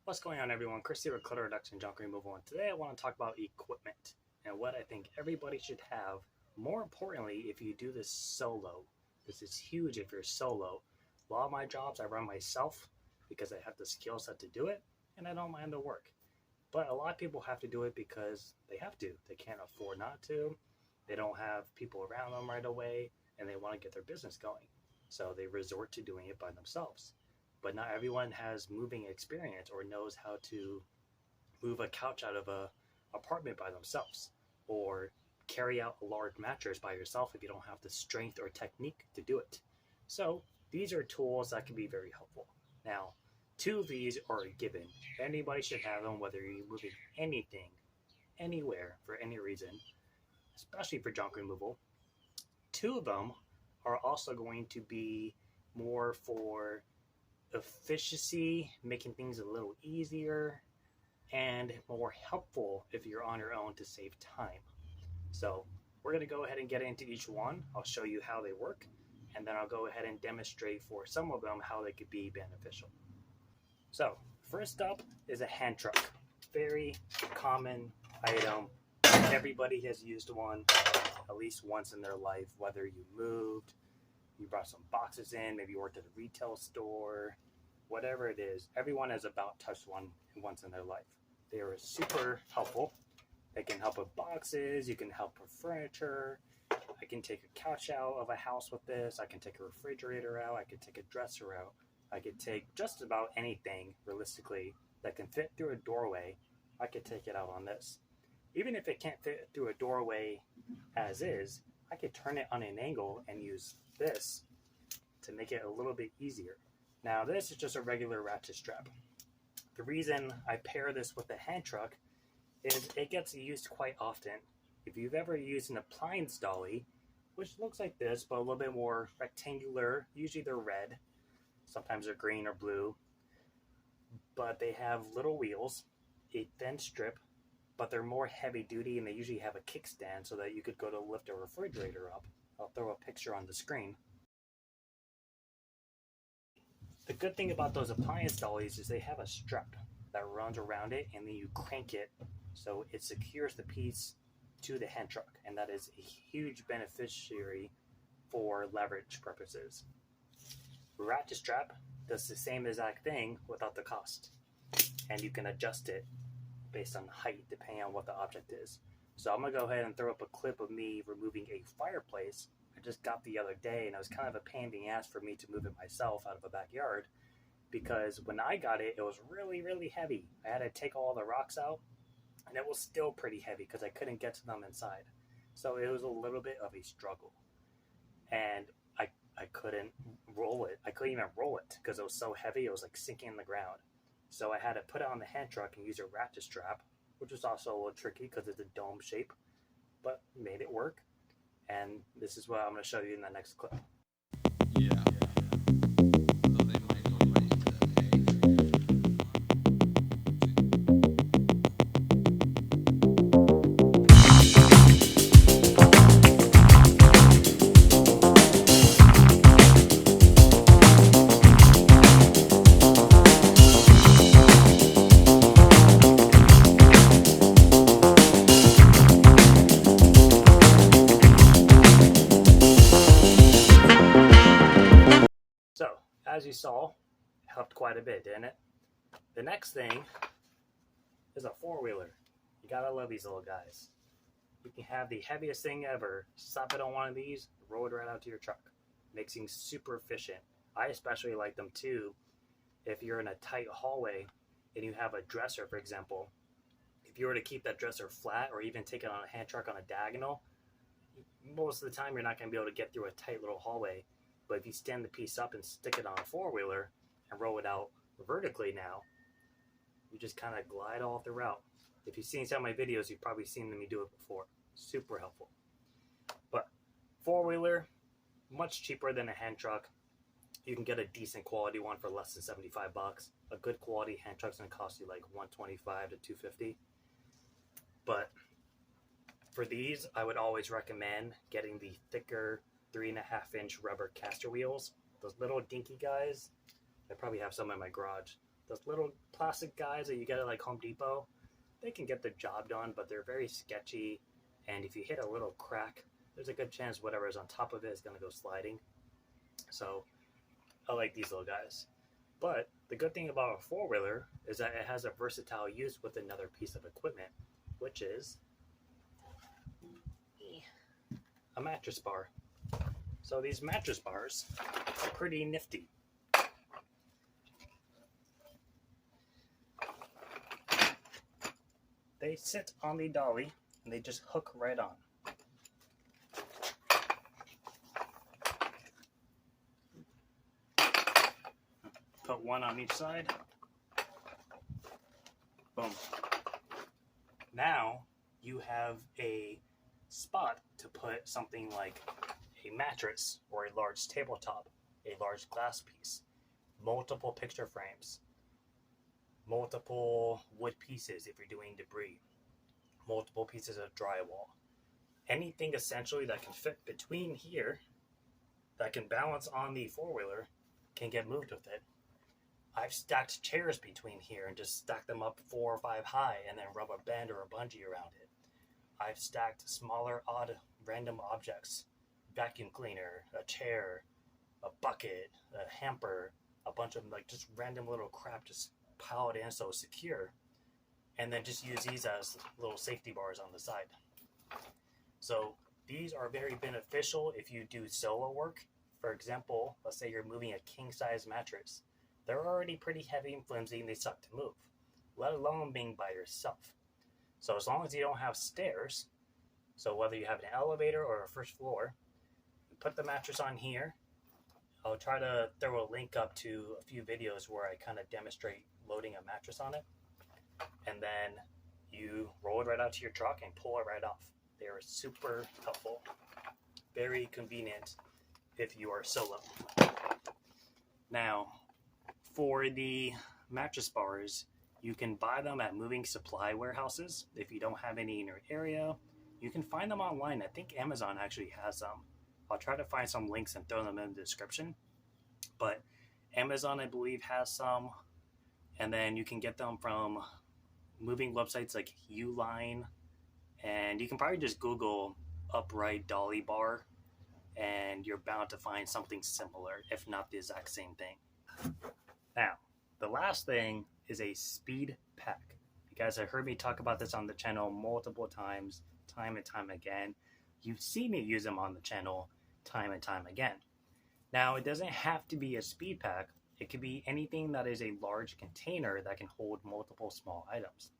What's going on, everyone? Chris here with Clutter Reduction Junk Removal, and today I want to talk about equipment and what I think everybody should have. More importantly, if you do this solo, this is huge if you're solo. A lot of my jobs I run myself because I have the skill set to do it, and I don't mind the work. But a lot of people have to do it because they have to. They can't afford not to. They don't have people around them right away, and they want to get their business going. So they resort to doing it by themselves. But not everyone has moving experience or knows how to move a couch out of a apartment by themselves, or carry out a large mattress by yourself if you don't have the strength or technique to do it. So these are tools that can be very helpful. Now, two of these are a given. Anybody should have them, whether you're moving anything, anywhere, for any reason, especially for junk removal. Two of them are also going to be more for efficiency, making things a little easier, and more helpful if you're on your own to save time. So we're going to go ahead and get into each one. I'll show you how they work, and then I'll go ahead and demonstrate for some of them how they could be beneficial. So first up is a hand truck. Very common item. Everybody has used one at least once in their life, whether you moved, you brought some boxes in, maybe you worked at a retail store, whatever it is. Everyone has about touched one once in their life. They are super helpful. They can help with boxes, you can help with furniture. I can take a couch out of a house with this. I can take a refrigerator out. I can take a dresser out. I could take just about anything, realistically, that can fit through a doorway. I could take it out on this. Even if it can't fit through a doorway as is, I could turn it on an angle and use this to make it a little bit easier. Now, this is just a regular ratchet strap. The reason I pair this with the hand truck is it gets used quite often. If you've ever used an appliance dolly, which looks like this, but a little bit more rectangular, usually they're red, sometimes they're green or blue, but they have little wheels, a thin strip, but they're more heavy duty, and they usually have a kickstand so that you could go to lift a refrigerator up. I'll throw a picture on the screen. The good thing about those appliance dollies is they have a strap that runs around it, and then you crank it so it secures the piece to the hand truck, and that is a huge beneficiary for leverage purposes. Ratchet strap does the same exact thing without the cost, and you can adjust it based on height depending on what the object is. So I'm gonna go ahead and throw up a clip of me removing a fireplace I just got the other day, and it was kind of a pain in the ass for me to move it myself out of a backyard, because when I got it, it was really heavy. I had to take all the rocks out, and it was still pretty heavy because I couldn't get to them inside. So it was a little bit of a struggle, and I couldn't roll it. I couldn't even roll it because it was so heavy. It was like sinking in the ground. So I had to put it on the hand truck and use a ratchet strap, which was also a little tricky because it's a dome shape, but made it work. And this is what I'm going to show you in the next clip. Yeah. So, as you saw, it helped quite a bit, didn't it? The next thing is a four-wheeler. You gotta love these little guys. You can have the heaviest thing ever, slap it on one of these, roll it right out to your truck. Makes things super efficient. I especially like them too if you're in a tight hallway and you have a dresser, for example. If you were to keep that dresser flat or even take it on a hand truck on a diagonal, most of the time you're not going to be able to get through a tight little hallway. But if you stand the piece up and stick it on a four-wheeler and roll it out vertically now, you just kind of glide all throughout. If you've seen some of my videos, you've probably seen me do it before. Super helpful. But four-wheeler, much cheaper than a hand truck. You can get a decent quality one for less than 75 bucks. A good quality hand truck's going to cost you like 125 to 250. But for these, I would always recommend getting the thicker 3.5-inch rubber caster wheels. Those little dinky guys, I probably have some in my garage. Those little plastic guys that you get at like Home Depot, they can get the job done, but they're very sketchy. And if you hit a little crack, there's a good chance whatever's on top of it is going to go sliding. So I like these little guys. But the good thing about a four-wheeler is that it has a versatile use with another piece of equipment, which is a mattress bar. So these mattress bars are pretty nifty. They sit on the dolly and they just hook right on. Put one on each side. Boom. Now you have a spot to put something like a mattress or a large tabletop, a large glass piece, multiple picture frames, multiple wood pieces if you're doing debris, multiple pieces of drywall. Anything essentially that can fit between here that can balance on the four-wheeler can get moved with it. I've stacked chairs between here and just stacked them up 4 or 5 high and then rub a band or a bungee around it. I've stacked smaller, odd, random objects, vacuum cleaner, a chair, a bucket, a hamper, a bunch of like just random little crap just piled in so it's secure, and then just use these as little safety bars on the side. So these are very beneficial if you do solo work. For example, let's say you're moving a king-size mattress. They're already pretty heavy and flimsy and they suck to move, let alone being by yourself. So as long as you don't have stairs, so whether you have an elevator or a first floor, you put the mattress on here. I'll try to throw a link up to a few videos where I kind of demonstrate loading a mattress on it. And then you roll it right out to your truck and pull it right off. They are super helpful, very convenient if you are solo. Now, for the mattress bars, you can buy them at moving supply warehouses. If you don't have any in your area, you can find them online. I think Amazon actually has some. I'll try to find some links and throw them in the description. But Amazon, I believe, has some. And then you can get them from moving websites like Uline. And you can probably just Google upright dolly bar, and you're bound to find something similar, if not the exact same thing. Now, the last thing is a speed pack. You guys have heard me talk about this on the channel multiple times, time and time again. You've seen me use them on the channel time and time again. Now, it doesn't have to be a speed pack. It could be anything that is a large container that can hold multiple small items.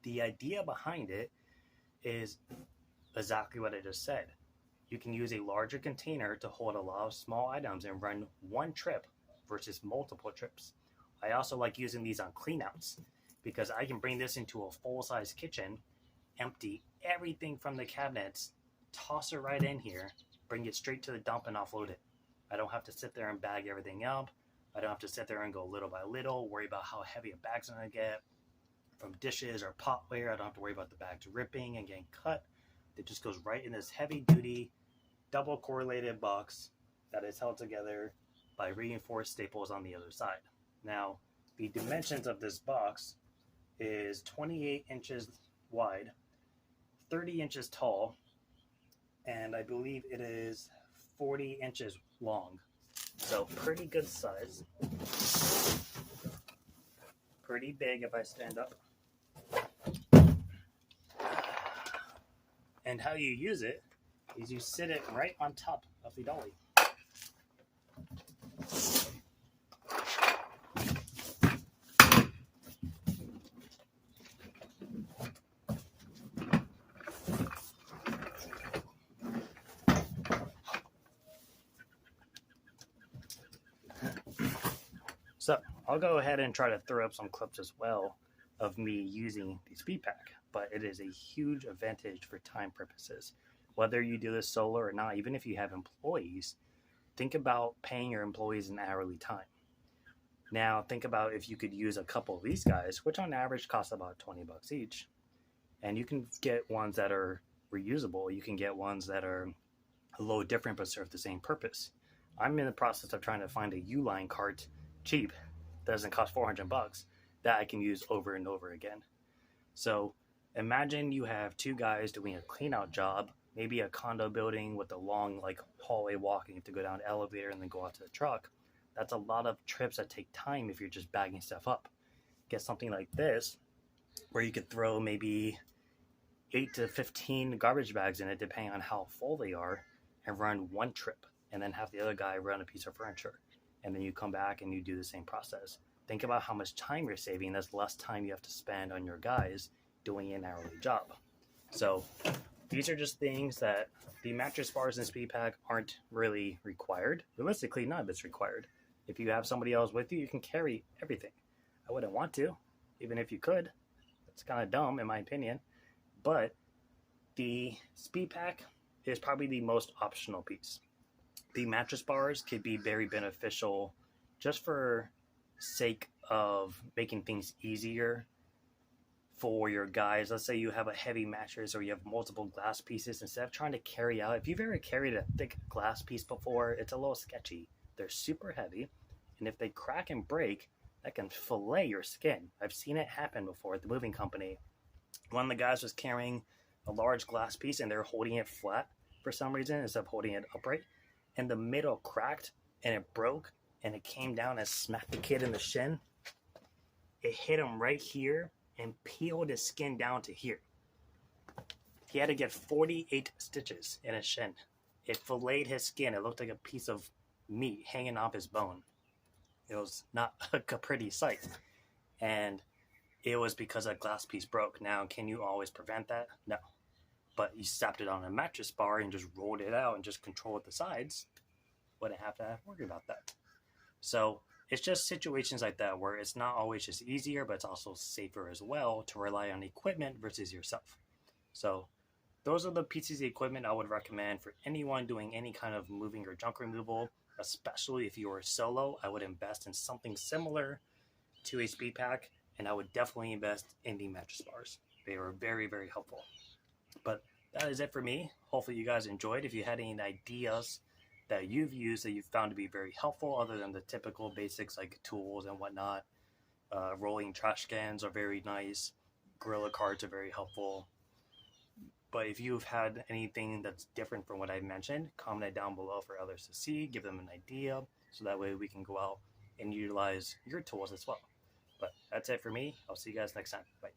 The idea behind it is exactly what I just said. You can use a larger container to hold a lot of small items and run one trip versus multiple trips. I also like using these on cleanouts because I can bring this into a full-size kitchen, empty everything from the cabinets, toss it right in here, bring it straight to the dump and offload it. I don't have to sit there and bag everything up. I don't have to sit there and go little by little, worry about how heavy a bag's gonna get from dishes or potware. I don't have to worry about the bags ripping and getting cut. It just goes right in this heavy-duty, double correlated box that is held together by reinforced staples on the other side. Now, the dimensions of this box is 28 inches wide, 30 inches tall, and I believe it is 40 inches long. So pretty good size. Pretty big if I stand up. And how you use it is you sit it right on top of the dolly. So I'll go ahead and try to throw up some clips as well of me using the speed pack, but it is a huge advantage for time purposes. Whether you do this solo or not, even if you have employees, think about paying your employees an hourly time. Now think about if you could use a couple of these guys, which on average cost about 20 bucks each, and you can get ones that are reusable. You can get ones that are a little different but serve the same purpose. I'm in the process of trying to find a Uline cart cheap doesn't cost 400 bucks that I can use over and over again. So imagine you have two guys doing a clean out job, maybe a condo building with a long like hallway walking to go down the elevator and then go out to the truck. That's a lot of trips that take time if you're just bagging stuff up. Get something like this where you could throw maybe 8 to 15 garbage bags in it, depending on how full they are, and run one trip, and then have the other guy run a piece of furniture. And then you come back and you do the same process. Think about how much time you're saving. That's less time you have to spend on your guys doing an hourly job. So these are just things that the mattress bars and speed pack aren't really required. Realistically, none of it's required. If you have somebody else with you, you can carry everything. I wouldn't want to, even if you could. It's kind of dumb in my opinion. But the speed pack is probably the most optional piece. The mattress bars could be very beneficial just for sake of making things easier for your guys. Let's say you have a heavy mattress or you have multiple glass pieces. Instead of trying to carry out, if you've ever carried a thick glass piece before, it's a little sketchy. They're super heavy, and if they crack and break, that can fillet your skin. I've seen it happen before at the moving company. One of the guys was carrying a large glass piece and they're holding it flat for some reason instead of holding it upright, and the middle cracked and it broke and it came down and smacked the kid in the shin. It hit him right here and peeled his skin down to here. He had to get 48 stitches in his shin. It filleted his skin. It looked like a piece of meat hanging off his bone. It was not a pretty sight. And it was because a glass piece broke. Now, can you always prevent that? No. But you slapped it on a mattress bar and just rolled it out and just controlled the sides. Wouldn't have to worry about that. So it's just situations like that where it's not always just easier, but it's also safer as well to rely on equipment versus yourself. So those are the pieces of equipment I would recommend for anyone doing any kind of moving or junk removal, especially if you are solo. I would invest in something similar to a speed pack, and I would definitely invest in the mattress bars. They are very, very helpful. But that is it for me. Hopefully you guys enjoyed. If you had any ideas that you've used that you've found to be very helpful, other than the typical basics like tools and whatnot, rolling trash cans are very nice. Gorilla cards are very helpful. But if you've had anything that's different from what I mentioned, comment it down below for others to see, give them an idea, so that way we can go out and utilize your tools as well. But that's it for me. I'll see you guys next time. Bye.